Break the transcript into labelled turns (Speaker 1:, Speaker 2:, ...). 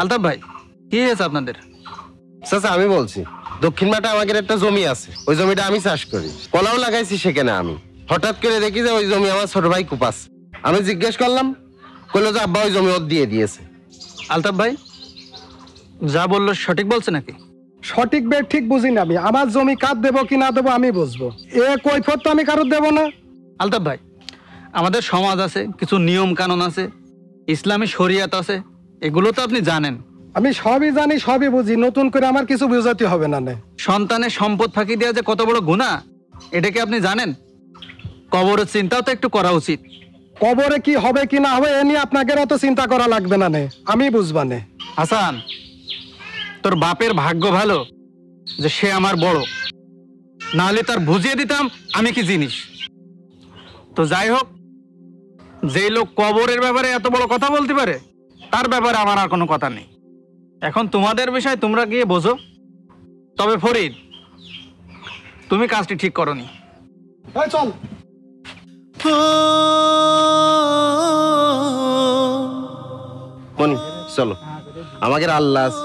Speaker 1: আলতাফ ভাই, কি হয়েছে আপনাদের?
Speaker 2: চাচা আমি বলছি, দক্ষিণ মাঠে আমাদের একটা জমি আছে, ওই জমিটা আমি চাষ করি, কলাও লাগাইছি সেখানে। আমি হঠাৎ করে দেখি যে ওই জমি আমার ছোট ভাই কুপাস। আমি জিজ্ঞেস করলাম, কইলো যে আব্বা ওই জমি ওর দিয়ে দিয়েছে।
Speaker 1: আলতাফ ভাই যা বললো সঠিক বলছে নাকি?
Speaker 3: সঠিক বে ঠিক বুঝি না আমি। আমার জমি কার দেবো কি না দেবো আমি বুঝবো, এ কৈফত তো আমি কারোর দেবো না।
Speaker 1: আলতাফ ভাই, আমাদের সমাজ আছে, কিছু নিয়ম কানুন আছে, ইসলামী শরিয়াত আছে, এগুলো তো আপনি জানেন।
Speaker 3: আমি সবই জানি, সবই বুঝি, নতুন করে আমার কিছু বুঝাতে হবে না।
Speaker 1: সন্তানের সম্পদ ফাঁকি দেওয়া যে কত বড় গুনাহ, এটা কি আপনি জানেন? কবরের চিন্তাও তো একটু করা উচিত।
Speaker 3: কবরে কি হবে কি না হবে এ নিয়ে আপনাকে অত চিন্তা করা লাগবে না, আমি বুঝবা নে।
Speaker 1: হাসান, তোর বাপের ভাগ্য ভালো যে সে আমার বড়, নাহলে তার বুঝিয়ে দিতাম আমি কি জিনিস। তো যাই হোক, যেই লোক কবরের ব্যাপারে এত বড় কথা বলতে পারে, তার ব্যাপারে আমার আর কোনো কথা নেই। এখন তোমাদের বিষয় তোমরা গিয়ে বোঝো। তবে ফরিদ, তুমি কাজটি ঠিক করনি।
Speaker 3: চল
Speaker 2: কোন চলো, আমাদের আল্লাহ আছে।